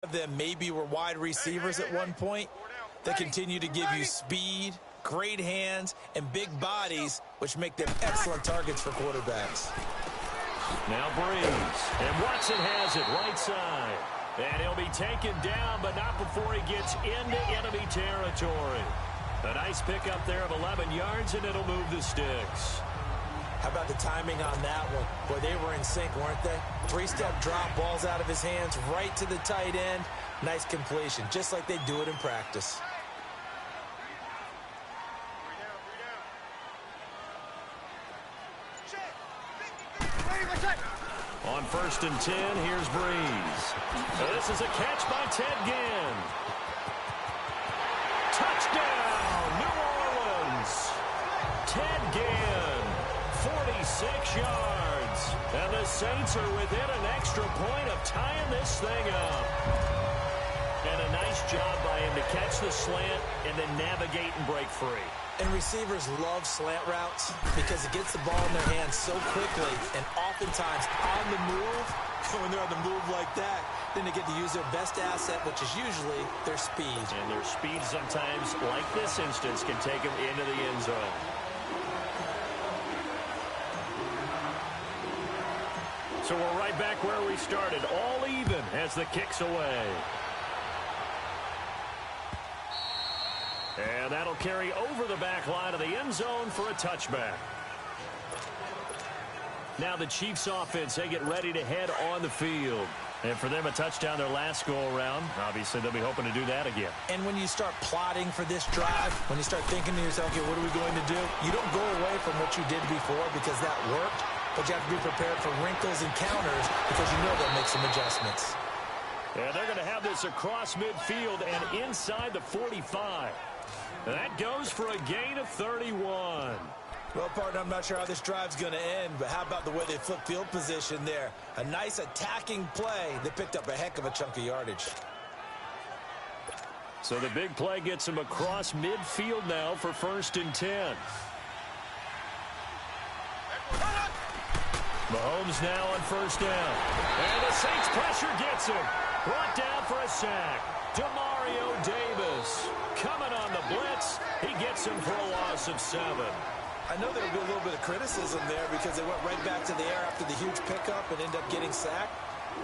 of them maybe were wide receivers at one point. They continue to give you speed, great hands, and big bodies, which make them excellent targets for quarterbacks. Now Breeze, and Watson has it right side. And he'll be taken down, but not before he gets into enemy territory. A nice pickup there of 11 yards, and it'll move the sticks. How about the timing on that one? Boy, they were in sync, weren't they? Three-step drop, balls out of his hands, right to the tight end. Nice completion, just like they do it in practice. On 1st and 10, here's Breeze. This is a catch by Ted Ginn. Touchdown, New Orleans. Ted Ginn, 46 yards. And the Saints are within an extra point of tying this thing up. And a nice job by him to catch the slant and then navigate and break free. And receivers love slant routes because it gets the ball in their hands so quickly and oftentimes on the move. When they're on the move like that, then they get to use their best asset, which is usually their speed. And their speed sometimes, like this instance, can take them into the end zone. So we're right back where we started, all even as the kick's away. And that'll carry over the back line of the end zone for a touchback. Now the Chiefs offense, they get ready to head on the field. And for them, a touchdown their last go-around. Obviously, they'll be hoping to do that again. And when you start plotting for this drive, when you start thinking to yourself, okay, what are we going to do? You don't go away from what you did before because that worked, but you have to be prepared for wrinkles and counters because you know they'll make some adjustments. And they're going to have this across midfield and inside the 45. And that goes for a gain of 31. Well, partner, I'm not sure how this drive's going to end, but how about the way they flip field position there? A nice attacking play. They picked up a heck of a chunk of yardage. So the big play gets him across midfield now for 1st and 10. Mahomes now on 1st down. And the Saints pressure gets him. Brought down for a sack. Demario Davis coming on the blitz. He gets him for a loss of 7. I know there will be a little bit of criticism there because they went right back to the air after the huge pickup and end up getting sacked.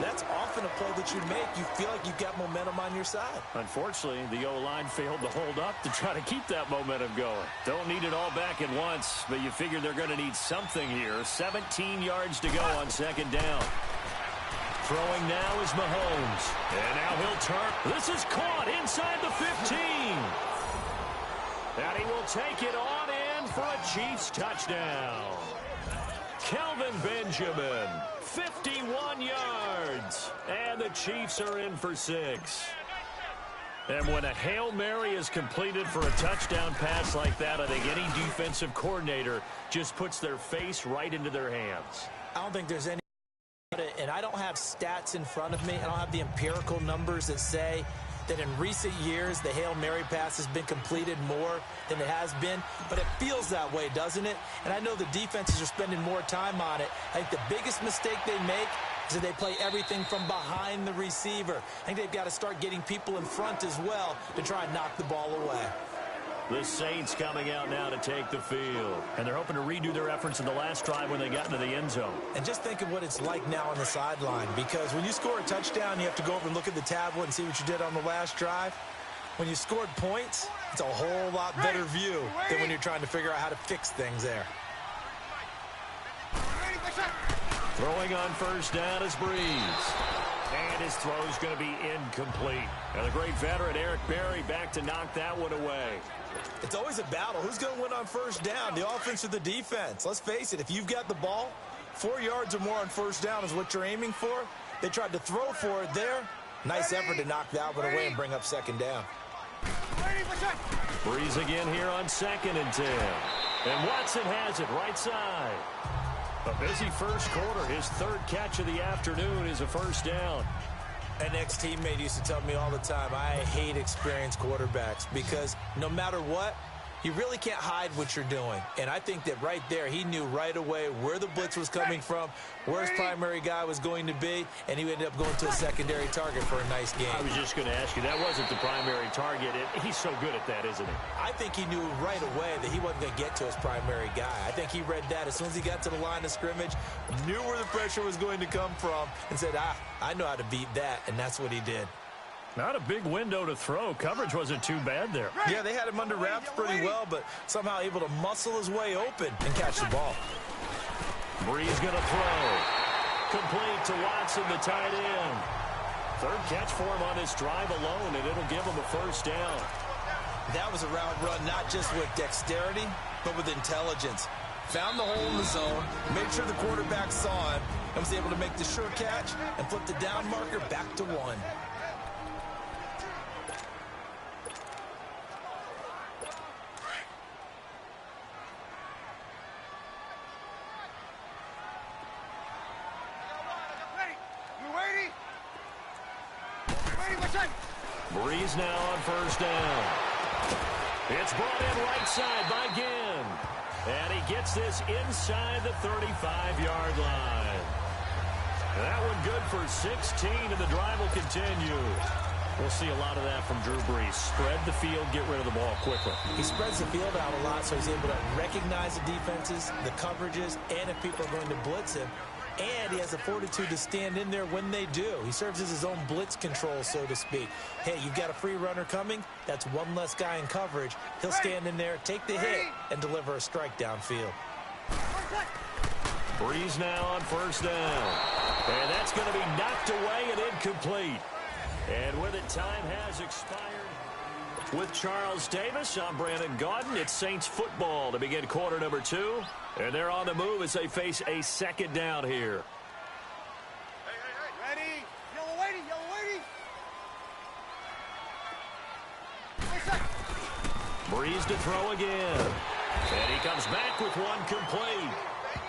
That's often a play that you make. You feel like you've got momentum on your side. Unfortunately, the O-line failed to hold up to try to keep that momentum going. Don't need it all back at once, but you figure they're going to need something here. 17 yards to go on 2nd down. Throwing now is Mahomes. And now he'll turn. This is caught inside the 15. And he will take it on in for a Chiefs touchdown. Kelvin Benjamin, 51 yards. And the Chiefs are in for 6. And when a Hail Mary is completed for a touchdown pass like that, I think any defensive coordinator just puts their face right into their hands. I don't think there's any. And I don't have stats in front of me. I don't have the empirical numbers that say that in recent years the Hail Mary pass has been completed more than it has been. But it feels that way, doesn't it? And I know the defenses are spending more time on it. I think the biggest mistake they make is that they play everything from behind the receiver. I think they've got to start getting people in front as well to try and knock the ball away. The Saints coming out now to take the field. And they're hoping to redo their efforts in the last drive when they got into the end zone. And just think of what it's like now on the sideline. Because when you score a touchdown, you have to go over and look at the tablet and see what you did on the last drive. When you scored points, it's a whole lot better view than when you're trying to figure out how to fix things there. Throwing on 1st down is Breeze. And his throw is going to be incomplete. And the great veteran Eric Berry back to knock that one away. It's always a battle. Who's going to win on 1st down, the offense or the defense? Let's face it, if you've got the ball, 4 yards or more on 1st down is what you're aiming for. They tried to throw for it there. Nice effort to knock that one away and bring up 2nd down. Breeze again here on 2nd and 10. And Watson has it right side. A busy first quarter. His 3rd catch of the afternoon is a 1st down. An ex-teammate used to tell me all the time, I hate experienced quarterbacks because no matter what, you really can't hide what you're doing. And I think that right there, he knew right away where the blitz was coming from, where his primary guy was going to be, and he ended up going to a secondary target for a nice game. I was just going to ask you, that wasn't the primary target. He's so good at that, isn't he? I think he knew right away that he wasn't going to get to his primary guy. I think he read that as soon as he got to the line of scrimmage, knew where the pressure was going to come from, and said, I know how to beat that, and that's what he did. Not a big window to throw. Coverage wasn't too bad there. Yeah, they had him under wraps pretty well, but somehow able to muscle his way open and catch the ball. Brees going to throw. Complete to Watson, the tight end. Third catch for him on this drive alone, and it'll give him a first down. That was a route run not just with dexterity, but with intelligence. Found the hole in the zone, made sure the quarterback saw him, and was able to make the sure catch and flip the down marker back to 1. Brees now on first down. It's brought in right side by Ginn. And he gets this inside the 35-yard line. That one good for 16, and the drive will continue. We'll see a lot of that from Drew Brees. Spread the field, get rid of the ball quickly. He spreads the field out a lot, so he's able to recognize the defenses, the coverages, and if people are going to blitz him. And he has the fortitude to stand in there when they do. He serves as his own blitz control, so to speak. Hey, you've got a free runner coming. That's one less guy in coverage. He'll stand in there, take the hit, and deliver a strike downfield. Brees now on first down. And that's going to be knocked away and incomplete. And with it, time has expired. With Charles Davis, I'm Brandon Gaudin. It's Saints football to begin quarter number 2. And they're on the move as they face a second down here. Ready? Yellow waiting. Brees to throw again. And he comes back with one complete.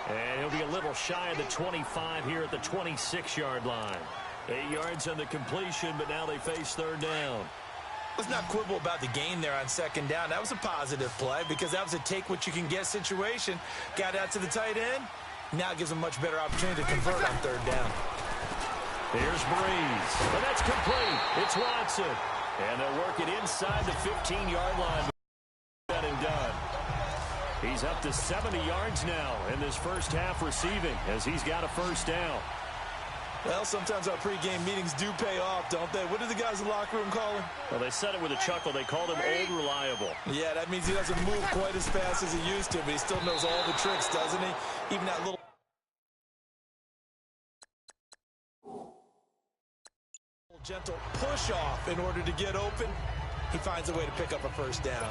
And he'll be a little shy of the 25 here at the 26-yard line. 8 yards on the completion, but now they face third down. Let's not quibble about the gain there on second down. That was a positive play because that was a take-what-you-can-get situation. Got out to the tight end. Now it gives him a much better opportunity to convert on third down. Here's Brees. And that's complete. It's Watson. And they'll work it inside the 15-yard line. That and done. He's up to 70 yards now in this first half receiving as he's got a first down. Well, sometimes our pregame meetings do pay off, don't they? What do the guys in the locker room call him? Well, they said it with a chuckle. They called him Old Reliable. Yeah, that means he doesn't move quite as fast as he used to, but he still knows all the tricks, doesn't he? Even that little gentle push-off in order to get open. He finds a way to pick up a first down.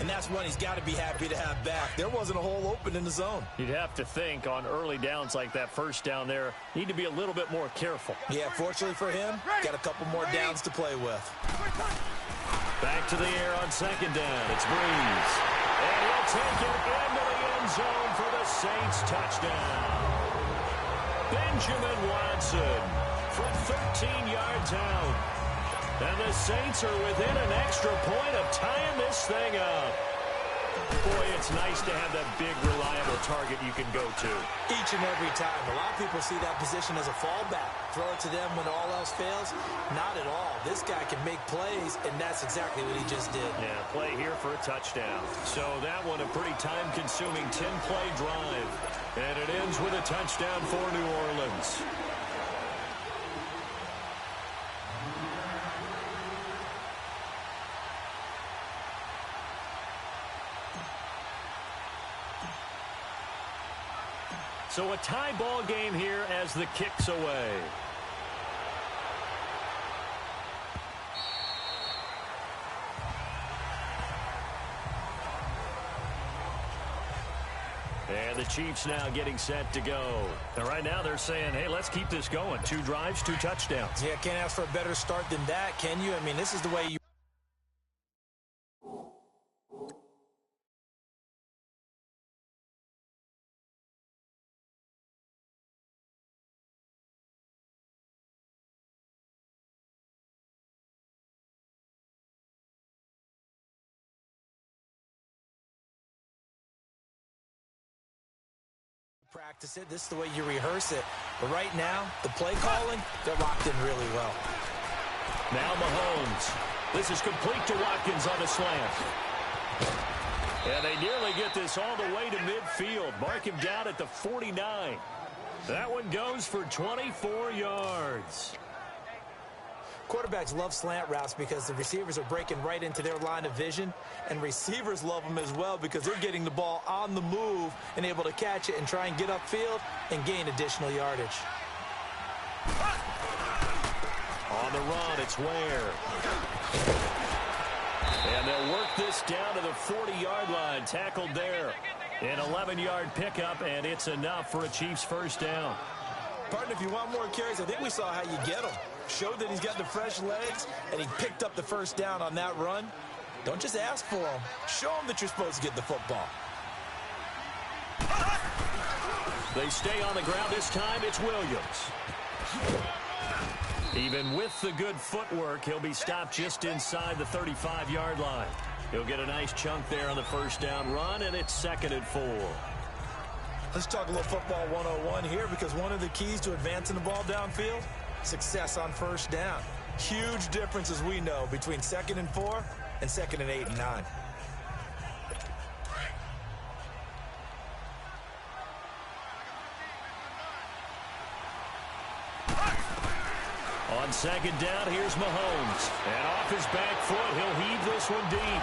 And that's one he's got to be happy to have back. There wasn't a hole open in the zone. You'd have to think on early downs like that first down there, need to be a little bit more careful. Yeah, fortunately for him, got a couple more downs to play with. Back to the air on second down. It's Brees. And he'll take it into the end zone for the Saints touchdown. Benjamin Watson from 13 yards out. And the Saints are within an extra point of tying this thing up. Boy, it's nice to have that big, reliable target you can go to. Each and every time. A lot of people see that position as a fallback. Throw it to them when all else fails. Not at all. This guy can make plays, and that's exactly what he just did. Yeah, play here for a touchdown. So that one a pretty time-consuming 10-play drive. And it ends with a touchdown for New Orleans. So a tie ball game here as the kick's away. And the Chiefs now getting set to go. And right now they're saying, hey, let's keep this going. 2 drives, 2 touchdowns. Yeah, can't ask for a better start than that, can you? I mean, this is the way you Practice it. This is the way you rehearse it. But right now, the play calling, they're locked in really well. Now Mahomes. This is complete to Watkins on the slant. And they nearly get this all the way to midfield. Mark him down at the 49. That one goes for 24 yards. Quarterbacks love slant routes because the receivers are breaking right into their line of vision, and receivers love them as well because they're getting the ball on the move and able to catch it and try and get upfield and gain additional yardage. On the run, it's Ware. And they'll work this down to the 40-yard line, tackled there. An 11-yard pickup, and it's enough for a Chiefs first down. Partner, if you want more carries, I think we saw how you get them. Showed that he's got the fresh legs, and he picked up the first down on that run. Don't just ask for him. Show him that you're supposed to get the football. They stay on the ground this time. It's Williams. Even with the good footwork, he'll be stopped just inside the 35-yard line. He'll get a nice chunk there on the first down run, and it's 2nd and 4. Let's talk a little football 101 here, because one of the keys to advancing the ball downfield, success on first down. Huge difference, as we know, between 2nd and 4 and 2nd and 8 and 9. On 2nd down, here's Mahomes. And off his back foot, he'll heave this one deep.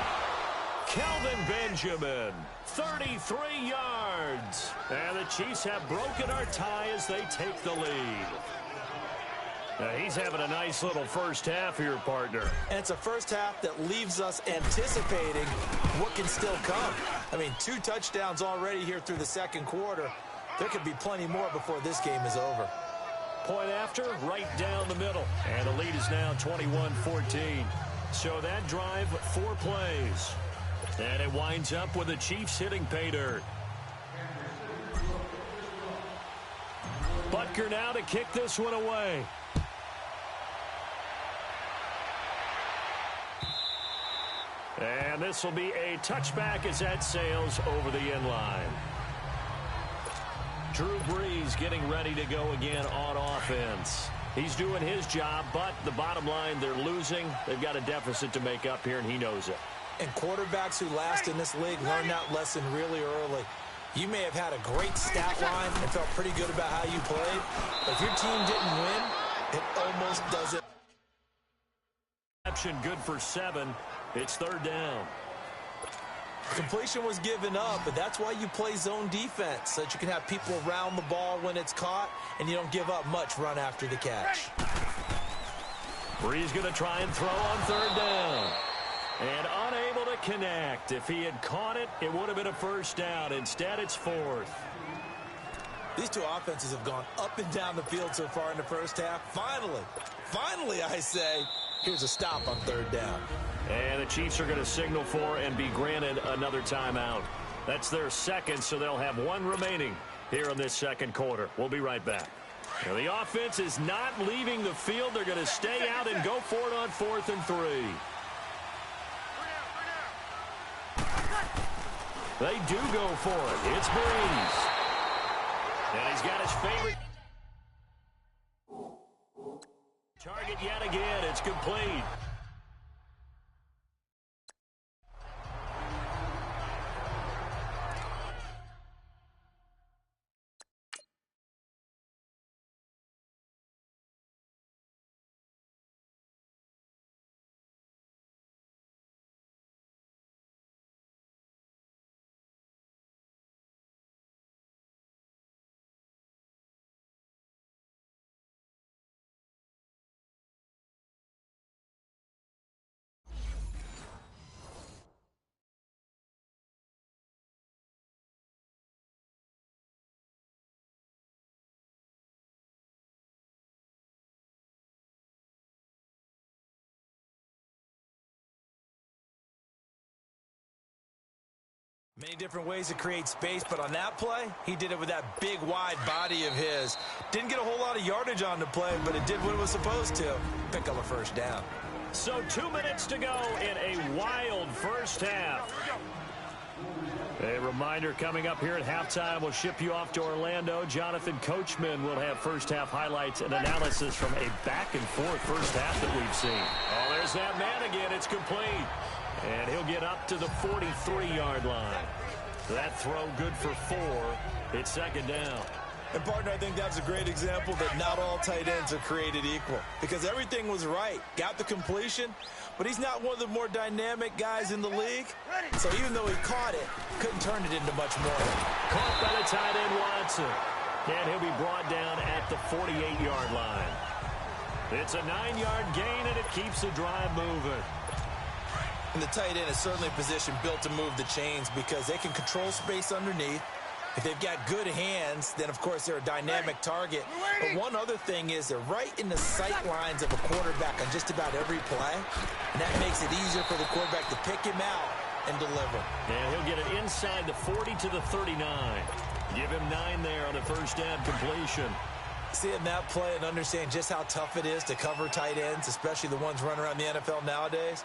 Kelvin Benjamin, 33 yards. And the Chiefs have broken our tie as they take the lead. Now, he's having a nice little first half here, partner. And it's a first half that leaves us anticipating what can still come. I mean, 2 touchdowns already here through the second quarter. There could be plenty more before this game is over. Point after, right down the middle. And the lead is now 21-14. So that drive, 4 plays. And it winds up with the Chiefs hitting pay dirt. Butker now to kick this one away. And this will be a touchback as that sails over the end line. Drew Brees getting ready to go again on offense. He's doing his job, but the bottom line, they're losing. They've got a deficit to make up here, and he knows it. And quarterbacks who last in this league learn that lesson really early. You may have had a great stat line and felt pretty good about how you played, but if your team didn't win, it almost doesn't. Good for 7. It's 3rd down. Completion was given up, but that's why you play zone defense, so that you can have people around the ball when it's caught, and you don't give up much run after the catch. Brees going to try and throw on 3rd down. And unable to connect. If he had caught it, it would have been a first down. Instead, it's 4th. These two offenses have gone up and down the field so far in the first half. Finally, I say, here's a stop on 3rd down. And the Chiefs are going to signal for and be granted another timeout. That's their 2nd, so they'll have 1 remaining here in this second quarter. We'll be right back. Now, the offense is not leaving the field. They're going to stay out and go for it on 4th and 3. They do go for it. It's Brees. And he's got his favorite target yet again. It's complete. Many different ways to create space, but on that play, he did it with that big, wide body of his. Didn't get a whole lot of yardage on the play, but it did what it was supposed to. Pick up a first down. So 2 minutes to go in a wild first half. A reminder coming up here at halftime. We'll ship you off to Orlando. Jonathan Coachman will have first-half highlights and analysis from a back-and-forth first half that we've seen. Oh, there's that man again. It's complete. And he'll get up to the 43-yard line. That throw good for 4. It's second down. And, partner, I think that's a great example that not all tight ends are created equal. Because everything was right. Got the completion, but he's not one of the more dynamic guys in the league. So even though he caught it, couldn't turn it into much more. Caught by the tight end, Watson. And he'll be brought down at the 48-yard line. It's a 9-yard gain, and it keeps the drive moving. And the tight end is certainly a position built to move the chains because they can control space underneath. If they've got good hands, then, of course, they're a dynamic target. But one other thing is they're right in the sight lines of a quarterback on just about every play. And that makes it easier for the quarterback to pick him out and deliver. And he'll get it inside the 40 to the 39. Give him 9 there on the first down completion. Seeing that play and understand just how tough it is to cover tight ends, especially the ones running around the NFL nowadays,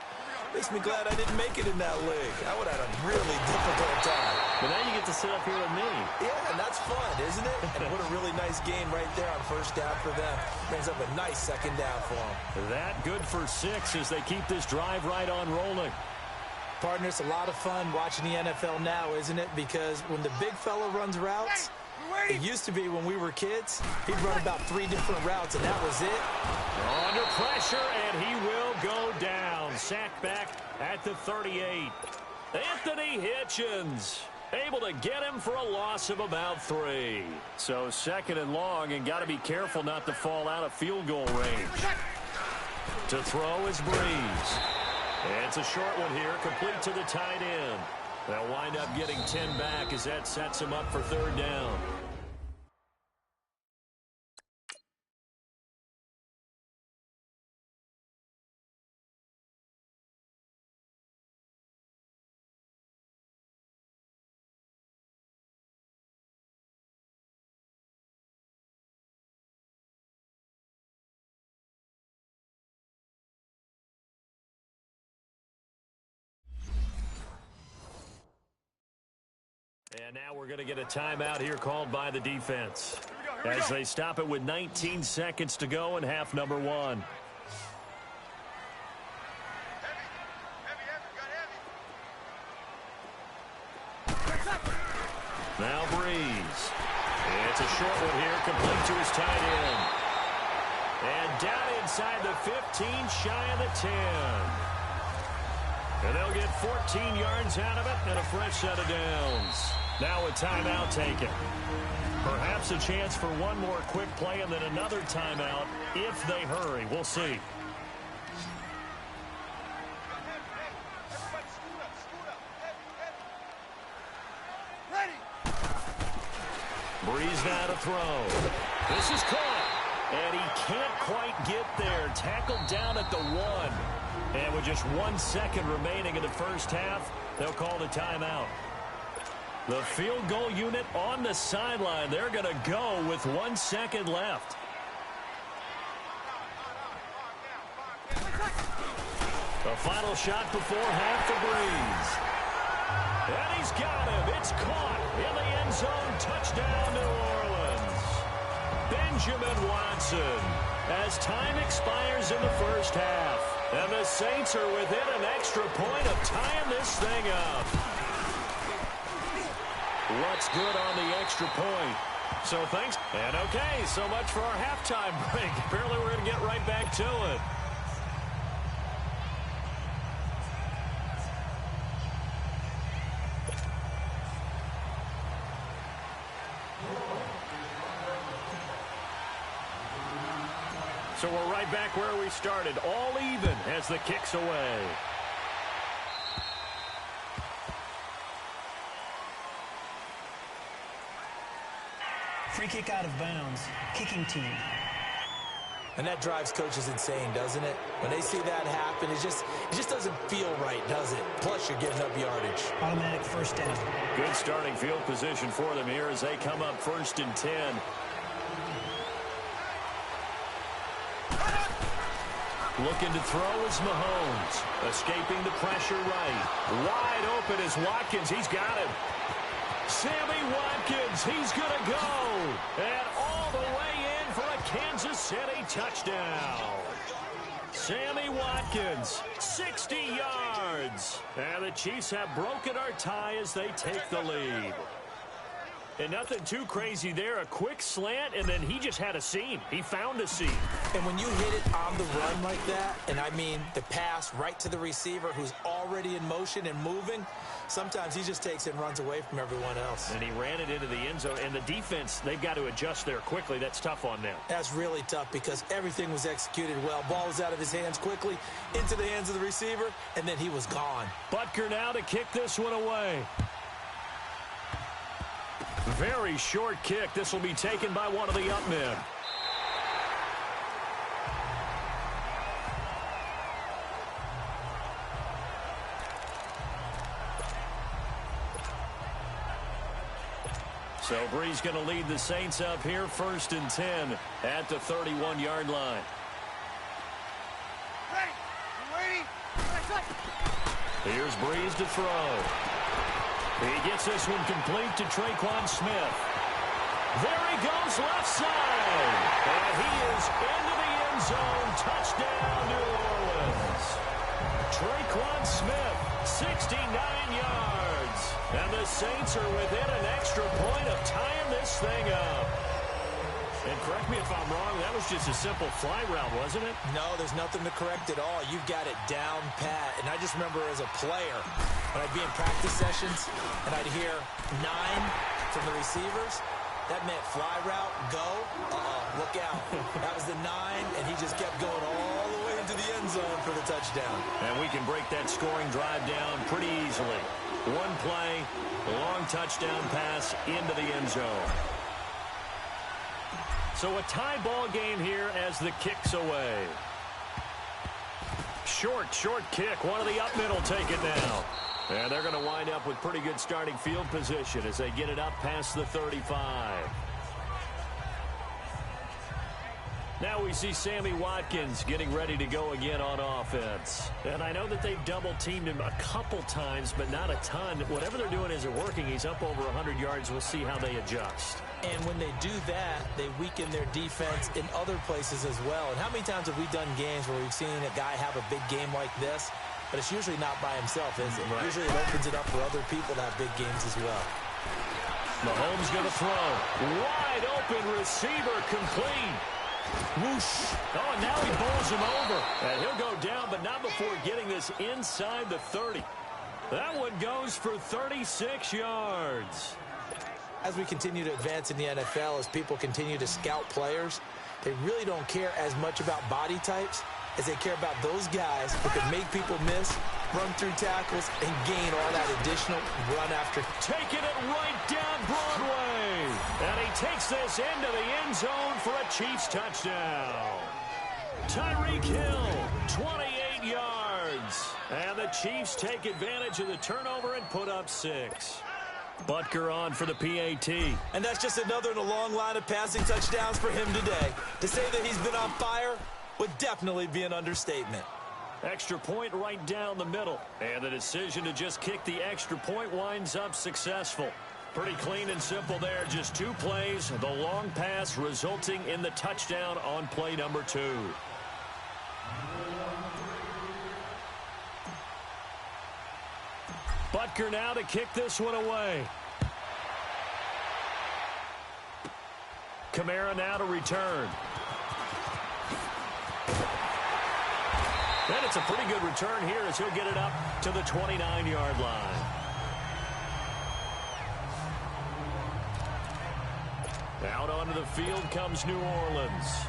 makes me glad I didn't make it in that league. I would have had a really difficult time. But now you get to sit up here with me. Yeah, and that's fun, isn't it? And what a really nice game right there on first down for them. Brings up a nice second down for them. That good for 6 as they keep this drive right on rolling. Partner, it's a lot of fun watching the NFL now, isn't it? Because when the big fella runs routes, it used to be when we were kids, he'd run about 3 different routes, and that was it. Under pressure, and he will go down. Sacked back at the 38. Anthony Hitchens able to get him for a loss of about 3. So second and long, and got to be careful not to fall out of field goal range. To throw is Breeze. It's a short one here, complete to the tight end. They'll wind up getting 10 back as that sets him up for third down. And now we're going to get a timeout here called by the defense as they stop it with 19 seconds to go in half number 1. Now Breeze. It's a short one here, complete to his tight end. And down inside the 15, shy of the 10. And they'll get 14 yards out of it and a fresh set of downs. Now a timeout taken. Perhaps a chance for one more quick play and then another timeout if they hurry. We'll see. Breeze now to throw. This is caught. And he can't quite get there. Tackled down at the 1. And with just 1 second remaining in the first half, they'll call the timeout. The field goal unit on the sideline. They're going to go with 1 second left. The final shot before half for Breeze. And he's got him. It's caught in the end zone. Touchdown, New Orleans. Benjamin Watson as time expires in the first half. And the Saints are within an extra point of tying this thing up. What's good on the extra point? So thanks. And okay, so much for our halftime break. Apparently we're going to get right back to it. So we're right back where we started, all even as the kick's away. Free kick out of bounds, kicking team. And that drives coaches insane, doesn't it? When they see that happen, it just doesn't feel right, does it? Plus, you're giving up yardage. Automatic first down. Good starting field position for them here as they come up 1st and 10. Looking to throw is Mahomes. Escaping the pressure right. Wide open is Watkins. He's got him. Sammy Watkins, he's going to go. And all the way in for a Kansas City touchdown. Sammy Watkins, 60 yards. And the Chiefs have broken our tie as they take the lead. And nothing too crazy there. A quick slant, and then he just had a seam. He found a seam. And when you hit it on the run like that, and I mean the pass right to the receiver who's already in motion and moving, sometimes he just takes it and runs away from everyone else. And he ran it into the end zone. And the defense, they've got to adjust there quickly. That's tough on them. That's really tough because everything was executed well. Ball was out of his hands quickly, into the hands of the receiver, and then he was gone. Butker now to kick this one away. Very short kick. This will be taken by one of the up men. So Brees going to lead the Saints up here, 1st and 10 at the 31-yard line. Ready? You waiting? Here's Brees to throw. He gets this one complete to Traquan Smith. There he goes, left side. And he is into the end zone. Touchdown, New Orleans. Traquan Smith, 69 yards. And the Saints are within an extra point of tying this thing up. And correct me if I'm wrong, that was just a simple fly route, wasn't it? No, there's nothing to correct at all. You've got it down pat. And I just remember as a player, when I'd be in practice sessions and I'd hear 9 from the receivers, that meant fly route, go, look out. That was the 9, and he just kept going all the way into the end zone for the touchdown. And we can break that scoring drive down pretty easily. One play, a long touchdown pass into the end zone. So a tie ball game here as the kick's away. Short kick. One of the up men will take it now. And they're going to wind up with pretty good starting field position as they get it up past the 35. Now we see Sammy Watkins getting ready to go again on offense. And I know that they've double-teamed him a couple times, but not a ton. Whatever they're doing isn't working. He's up over 100 yards. We'll see how they adjust. And when they do that, they weaken their defense in other places as well. And how many times have we done games where we've seen a guy have a big game like this, but it's usually not by himself, is it? Right. Usually it opens it up for other people to have big games as well. Mahomes going to throw. Wide open receiver complete. Whoosh. Oh, and now he bowls him over. And he'll go down, but not before getting this inside the 30. That one goes for 36 yards. As we continue to advance in the NFL, as people continue to scout players, they really don't care as much about body types as they care about those guys who can make people miss, run through tackles, and gain all that additional run after. Taking it right down Broadway. And he takes this into the end zone for a Chiefs touchdown. Tyreek Hill, 28 yards. And the Chiefs take advantage of the turnover and put up 6. Butker on for the PAT. And that's just another in a long line of passing touchdowns for him today. To say that he's been on fire would definitely be an understatement. Extra point right down the middle. And the decision to just kick the extra point winds up successful. Pretty clean and simple there. Just 2 plays. The long pass resulting in the touchdown on play number 2. Butker now to kick this one away. Kamara now to return. And it's a pretty good return here as he'll get it up to the 29-yard line. Out onto the field comes New Orleans.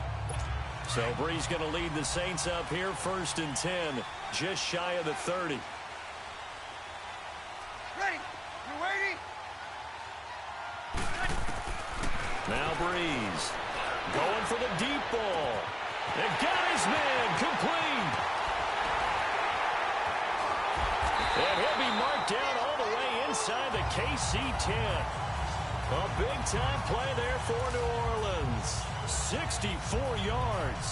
So Brees going to lead the Saints up here, 1st and 10, just shy of the 30. Ready? You waiting? Now Brees going for the deep ball. And got his man complete. And he'll be marked down all the way inside the KC-10. A big-time play there for New Orleans. 64 yards.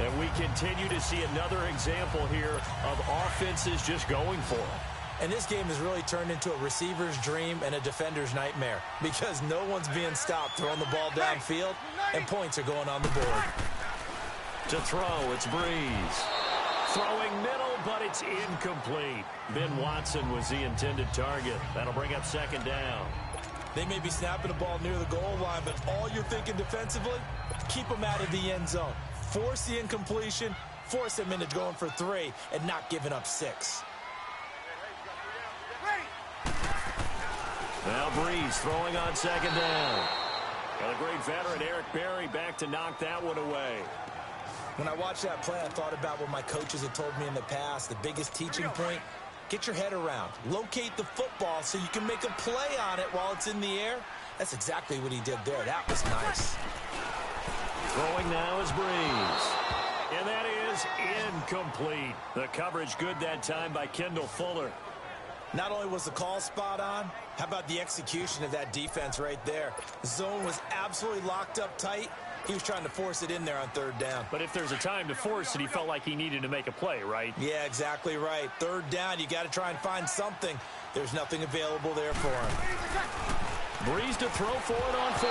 And we continue to see another example here of offenses just going for it. And this game has really turned into a receiver's dream and a defender's nightmare because no one's being stopped throwing the ball downfield, and points are going on the board. To throw, it's Breeze. Throwing middle, but it's incomplete. Ben Watson was the intended target. That'll bring up second down. They may be snapping the ball near the goal line, but all you're thinking defensively, keep them out of the end zone. Force the incompletion, force them into going for 3, and not giving up 6. Now Breeze throwing on second down. And the great veteran Eric Berry back to knock that one away. When I watched that play, I thought about what my coaches had told me in the past. The biggest teaching point, get your head around. Locate the football so you can make a play on it while it's in the air. That's exactly what he did there. That was nice. Throwing now is Breeze. And that is incomplete. The coverage good that time by Kendall Fuller. Not only was the call spot on, how about the execution of that defense right there? The zone was absolutely locked up tight. He was trying to force it in there on third down. But if there's a time to force it, he felt like he needed to make a play, right? Yeah, exactly right. Third down, you got to try and find something. There's nothing available there for him. Breeze to throw for it on 4.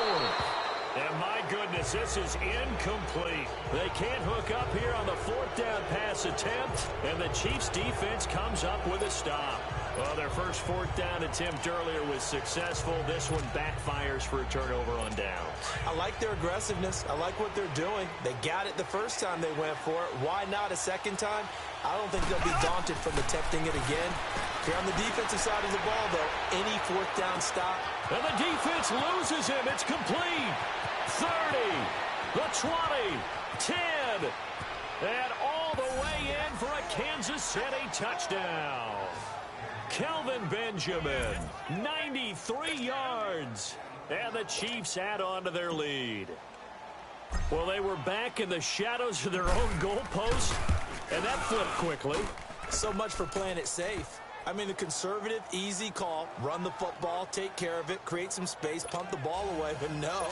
And my goodness, this is incomplete. They can't hook up here on the 4th down pass attempt, and the Chiefs defense comes up with a stop. Well, their first 4th down attempt earlier was successful. This one backfires for a turnover on downs. I like their aggressiveness. I like what they're doing. They got it the first time they went for it. Why not a second time? I don't think they'll be daunted from attempting it again. Here on the defensive side of the ball, though, any 4th down stop. And the defense loses him. It's complete. 30, the 20, 10, and all the way in for a Kansas City touchdown. Kelvin Benjamin, 93 yards, and the Chiefs add on to their lead. Well, they were back in the shadows of their own goalpost, and that flipped quickly. So much for playing it safe. I mean, the conservative, easy call, run the football, take care of it, create some space, pump the ball away. But no,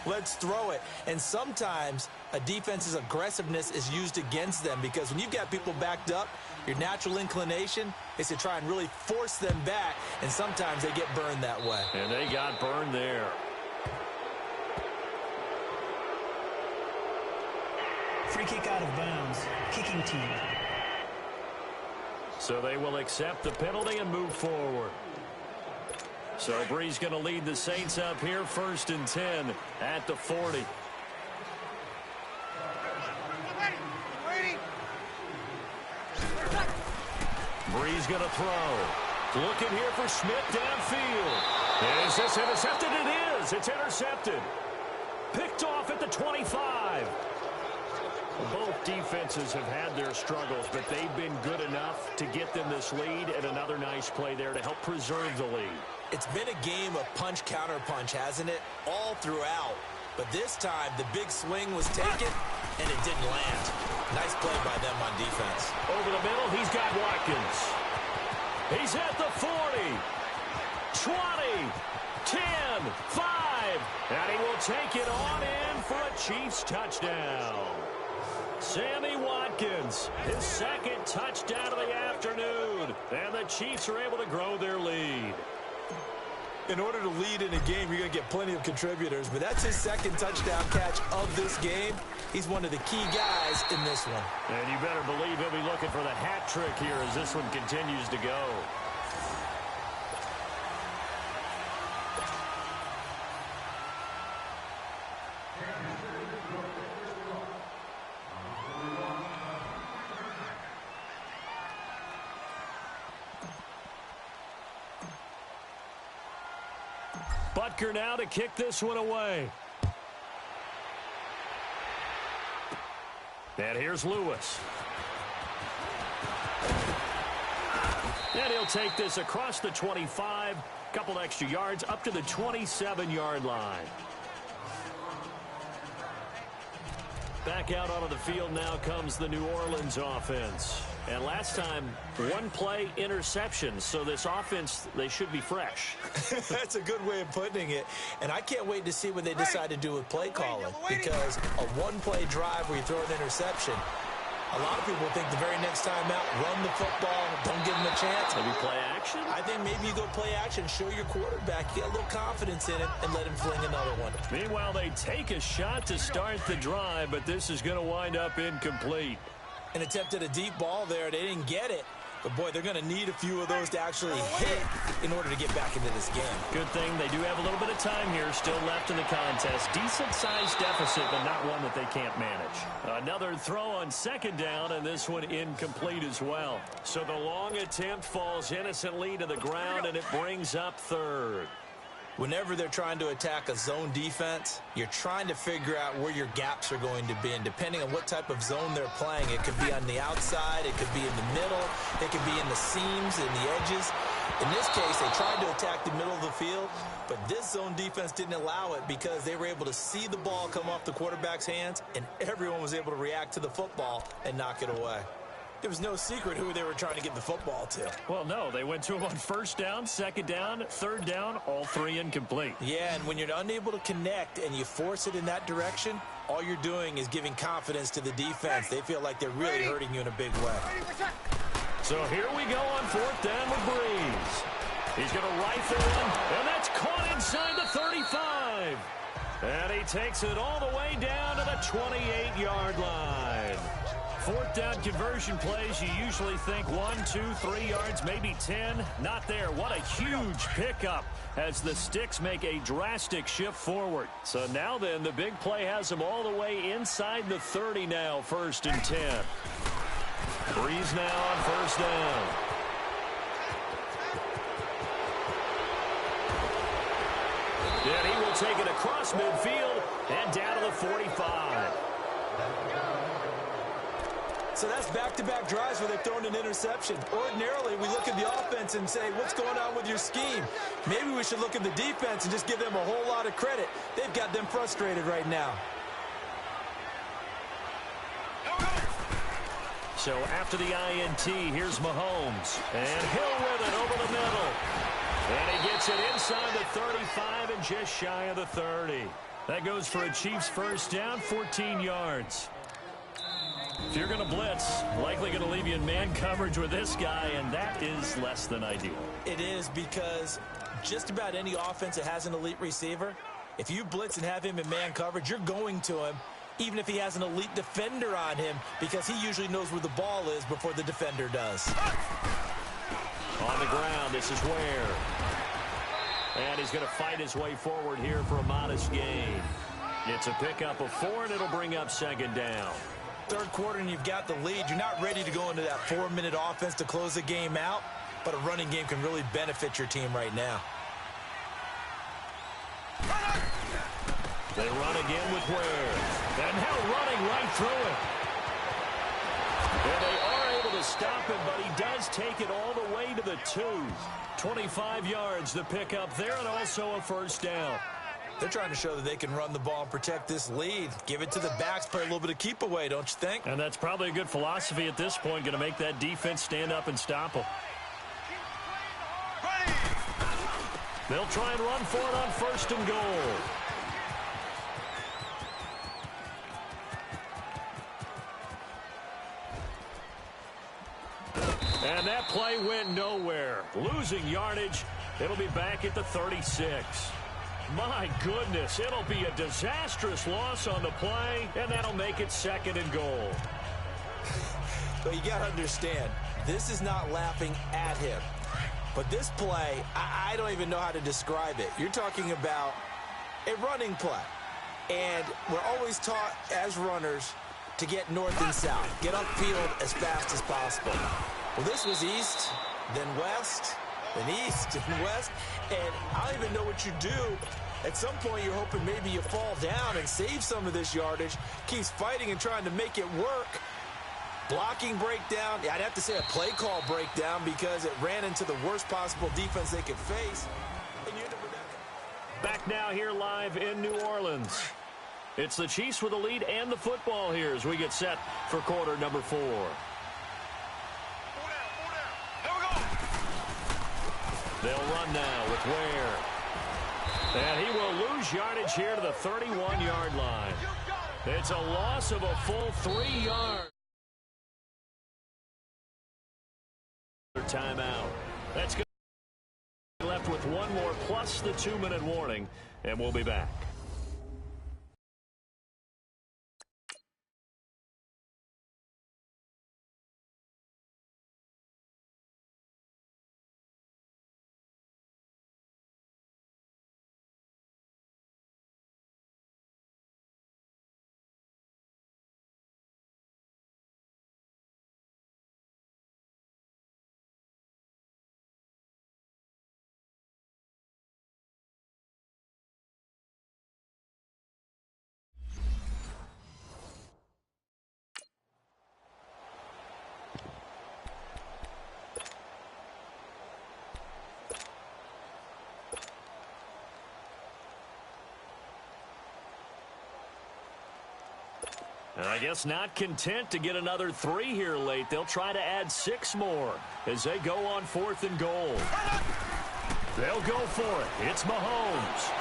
let's throw it. And sometimes a defense's aggressiveness is used against them because when you've got people backed up, your natural inclination is to try and really force them back, and sometimes they get burned that way. And they got burned there. Free kick out of bounds. Kicking team. So they will accept the penalty and move forward. So Breeze going to lead the Saints up here, 1st and 10 at the 40. Breeze going to throw. Looking here for Smith downfield. Is this intercepted? It is. It's intercepted. Picked off at the 25. Both defenses have had their struggles, but they've been good enough to get them this lead, and another nice play there to help preserve the lead. It's been a game of punch-counter-punch, hasn't it? All throughout. But this time, the big swing was taken, and it didn't land. Nice play by them on defense. Over the middle, he's got Watkins. He's at the 40, 20, 10, 5, and he will take it on in for a Chiefs touchdown. Sammy Watkins, his 2nd touchdown of the afternoon, and the Chiefs are able to grow their lead. In order to lead in a game, you're going to get plenty of contributors, but that's his 2nd touchdown catch of this game. He's one of the key guys in this one. And you better believe he'll be looking for the hat trick here as this one continues to go. Butker now to kick this one away. And here's Lewis. And he'll take this across the 25, couple extra yards up to the 27-yard line. Back out onto the field now comes the New Orleans offense. And last time, one-play interception. So this offense, they should be fresh. That's a good way of putting it. And I can't wait to see what they decide to do with play calling. Because a one-play drive where you throw an interception, a lot of people think the very next time out, run the football, don't give them a chance. Maybe play action? I think maybe you go play action, show your quarterback, get a little confidence in it, and let him fling another one. Meanwhile, they take a shot to start the drive, but this is going to wind up incomplete. An attempt at a deep ball there. They didn't get it. But, boy, they're going to need a few of those to actually hit in order to get back into this game. Good thing they do have a little bit of time here still left in the contest. Decent-sized deficit, but not one that they can't manage. Another throw on second down, and this one incomplete as well. So the long attempt falls innocently to the ground, and it brings up third. Whenever they're trying to attack a zone defense, you're trying to figure out where your gaps are going to be. And depending on what type of zone they're playing, it could be on the outside, it could be in the middle, it could be in the seams and the edges. In this case, they tried to attack the middle of the field, but this zone defense didn't allow it because they were able to see the ball come off the quarterback's hands, and everyone was able to react to the football and knock it away. There was no secret who they were trying to get the football to. Well, no, they went to him on first down, second down, third down, all three incomplete. Yeah, and when you're unable to connect and you force it in that direction, all you're doing is giving confidence to the defense. They feel like they're really hurting you in a big way. So here we go on fourth down with Breeze. He's going to rifle one, and that's caught inside the 35. And he takes it all the way down to the 28-yard line. Fourth down conversion plays, you usually think 1, 2, 3 yards, maybe 10. Not there. What a huge pickup as the Sticks make a drastic shift forward. So now then, the big play has them all the way inside the 30 now, first and 10. Breeze now on first down. And he will take it across midfield and down to the 45. So that's back-to-back drives where they've thrown an interception. Ordinarily, we look at the offense and say, what's going on with your scheme? Maybe we should look at the defense and just give them a whole lot of credit. They've got them frustrated right now. So after the INT, here's Mahomes. And Hill with it over the middle. And he gets it inside the 35 and just shy of the 30. That goes for a Chiefs first down, 14 yards. If you're going to blitz, likely going to leave you in man coverage with this guy, and that is less than ideal. It is, because just about any offense that has an elite receiver, if you blitz and have him in man coverage, you're going to him, even if he has an elite defender on him, because he usually knows where the ball is before the defender does. On the ground, this is Ware. And he's going to fight his way forward here for a modest gain. It's a pickup of 4, and it'll bring up second down. Third quarter and you've got the lead. You're not ready to go into that 4-minute offense to close the game out, but a running game can really benefit your team right now. They run again with Ware. And now running right through it. And they are able to stop him, but he does take it all the way to the 2. 25 yards to pick up there, and also a first down. They're trying to show that they can run the ball and protect this lead. Give it to the backs, play a little bit of keep away, don't you think? And that's probably a good philosophy at this point, going to make that defense stand up and stop them. They'll try and run for it on first and goal. And that play went nowhere. Losing yardage. It'll be back at the 36. My goodness, it'll be a disastrous loss on the play, and that'll make it second and goal. But you got to understand, this is not laughing at him. But this play, I don't even know how to describe it. You're talking about a running play. And we're always taught as runners to get north and south, get upfield as fast as possible. Well, this was east, then west, then east and west, and I don't even know what you do. At some point, you're hoping maybe you fall down and save some of this yardage. Keeps fighting and trying to make it work. Blocking breakdown. Yeah, I'd have to say a play call breakdown because it ran into the worst possible defense they could face. And you end up with that. Back now here live in New Orleans. It's the Chiefs with the lead and the football here as we get set for quarter number 4. They'll run now with Ware. And he will lose yardage here to the 31-yard line. It's a loss of a full 3 yards. Timeout. That's good. Left with one more plus the 2-minute warning, and we'll be back. And I guess not content to get another 3 here late. They'll try to add 6 more as they go on 4th and goal. They'll go for it. It's Mahomes.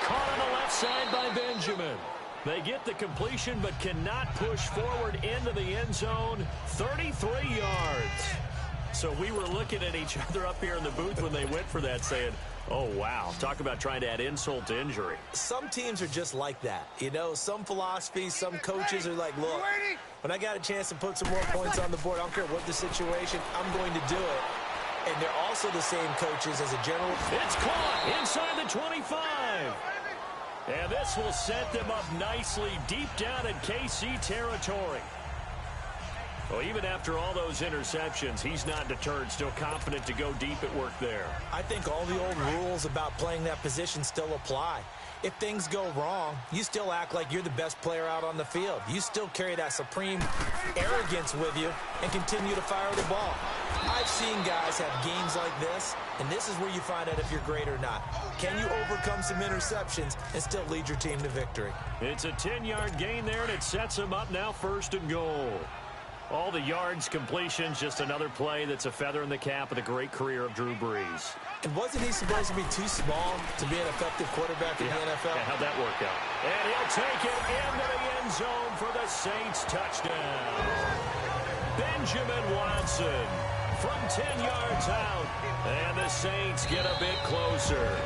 Caught on the left side by Benjamin. They get the completion but cannot push forward into the end zone. 33 yards. So we were looking at each other up here in the booth when they went for that saying, oh, wow. Talk about trying to add insult to injury. Some teams are just like that. You know, some philosophies, some coaches are like, look, when I got a chance to put some more points on the board, I don't care what the situation, I'm going to do it. And they're also the same coaches as a general. It's caught inside the 25. And this will set them up nicely deep down in KC territory. Well, even after all those interceptions, he's not deterred, still confident to go deep at work there. I think all the old rules about playing that position still apply. If things go wrong, you still act like you're the best player out on the field. You still carry that supreme arrogance with you and continue to fire the ball. I've seen guys have games like this, and this is where you find out if you're great or not. Can you overcome some interceptions and still lead your team to victory? It's a 10-yard gain there, and it sets them up now 1st and goal. All the yards, completions, just another play that's a feather in the cap of the great career of Drew Brees. And wasn't he supposed to be too small to be an effective quarterback in the NFL? Yeah, how'd that work out? And he'll take it into the end zone for the Saints touchdown. Benjamin Watson from 10 yards out. And the Saints get a bit closer.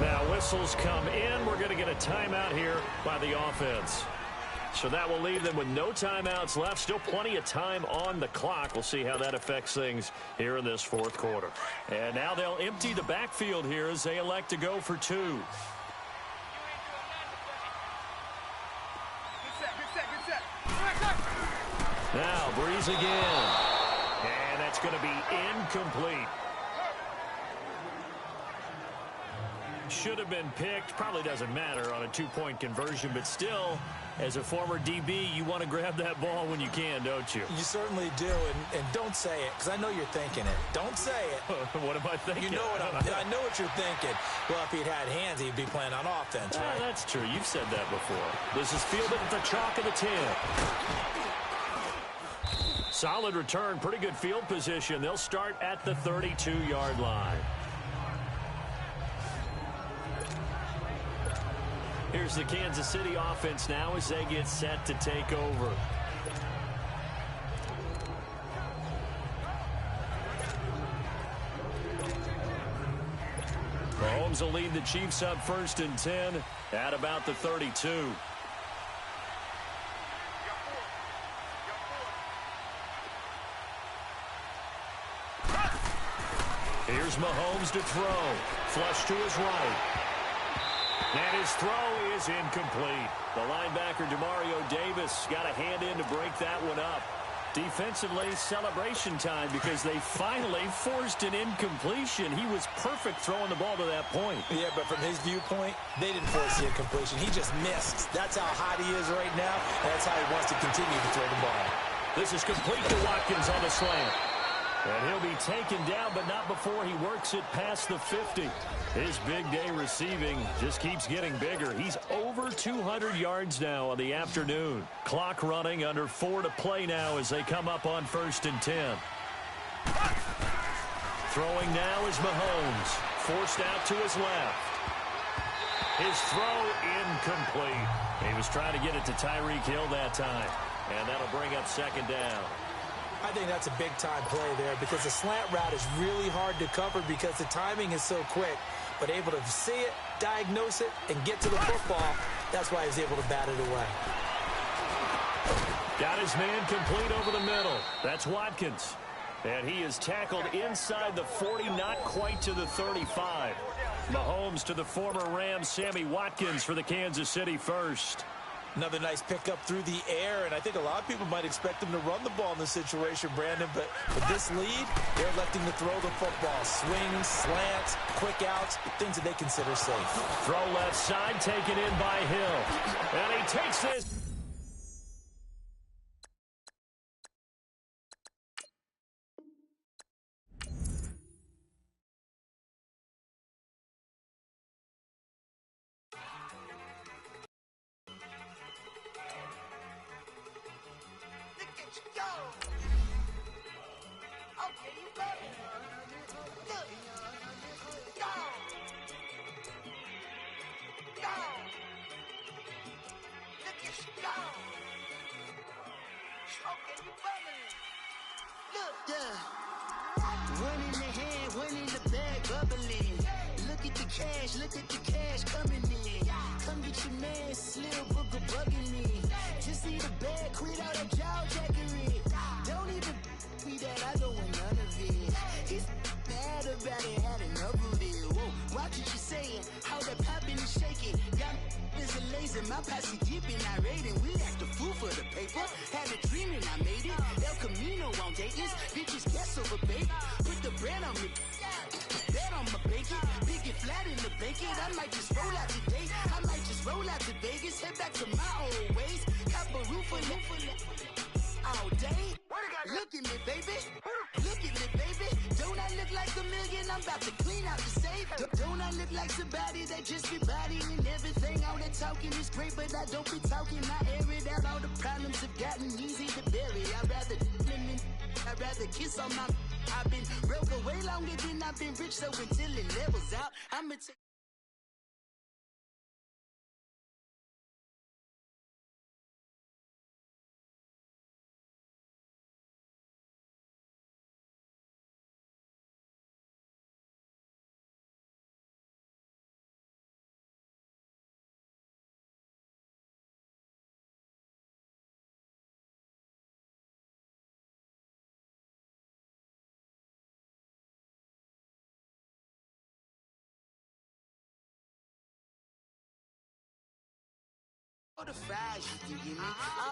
Now whistles come in. We're going to get a timeout here by the offense. So that will leave them with no timeouts left. Still plenty of time on the clock. We'll see how that affects things here in this 4th quarter. And now they'll empty the backfield here as they elect to go for 2. Good set. Now Brees again. And that's going to be incomplete. Should have been picked. Probably doesn't matter on a 2-point conversion, but still, as a former DB, you want to grab that ball when you can, don't you? You certainly do, and don't say it, because I know you're thinking it. Don't say it. What am I thinking? You know what I know what you're thinking. Well, if he'd had hands, he'd be playing on offense, right? That's true. You've said that before. This is fielded at the chalk of the 10. Solid return, pretty good field position. They'll start at the 32-yard line. Here's the Kansas City offense now as they get set to take over. Mahomes will lead the Chiefs up 1st and 10 at about the 32. Here's Mahomes to throw. Flush to his right. And his throw is incomplete. The linebacker, Demario Davis, got a hand in to break that one up. Defensively, celebration time because they finally forced an incompletion. He was perfect throwing the ball to that point. Yeah, but from his viewpoint, they didn't force the incompletion. He just missed. That's how hot he is right now, and that's how he wants to continue to throw the ball. This is complete to Watkins on the slant. And he'll be taken down, but not before he works it past the 50. His big day receiving just keeps getting bigger. He's over 200 yards now on the afternoon. Clock running, under 4 to play now as they come up on 1st and 10. Throwing now is Mahomes. Forced out to his left. His throw incomplete. He was trying to get it to Tyreek Hill that time. And that'll bring up second down. I think that's a big-time play there because the slant route is really hard to cover because the timing is so quick. But able to see it, diagnose it, and get to the football, that's why he was able to bat it away. Got his man complete over the middle. That's Watkins. And he is tackled inside the 40, not quite to the 35. Mahomes to the former Rams, Sammy Watkins for the Kansas City first. Another nice pickup through the air, and I think a lot of people might expect him to run the ball in this situation, Brandon, but with this lead, they're electing to throw the football. Swings, slants, quick outs, things that they consider safe. Throw left side, taken in by Hill. And he takes this. One in the hand, one in the bag, bubbling. Look at the cash coming in. Come get your man, Slim Booker bugging me. Just see the bag, quit all that jaw jackery. Don't even me that, I don't want none of it. He's mad about it, had enough of it. Whoa, watch what you saying, how that poppin' and shaking. Got is a laser, my posse dipping, I raiding. We act a fool for the paper. Had a dream and I made it. El Camino on Dayton's, bitches guess over baby. Put the bread on me, bet on my bacon. Big and flat in the bacon. I might just roll out today. I might just roll out to Vegas. Head back to my old ways. Cop a roof all day. Look at me, baby. Look at me, baby. Don't I look like a million? I'm about to clean out the safe. Don't I look like somebody that just be bodying everything? All that talking is great, but I don't be talking. I air it out. All the problems have gotten easy to bury. I'd rather kiss on my. I've been broke way longer than I've been rich, so until it levels out, I'ma take. The fries you can give me.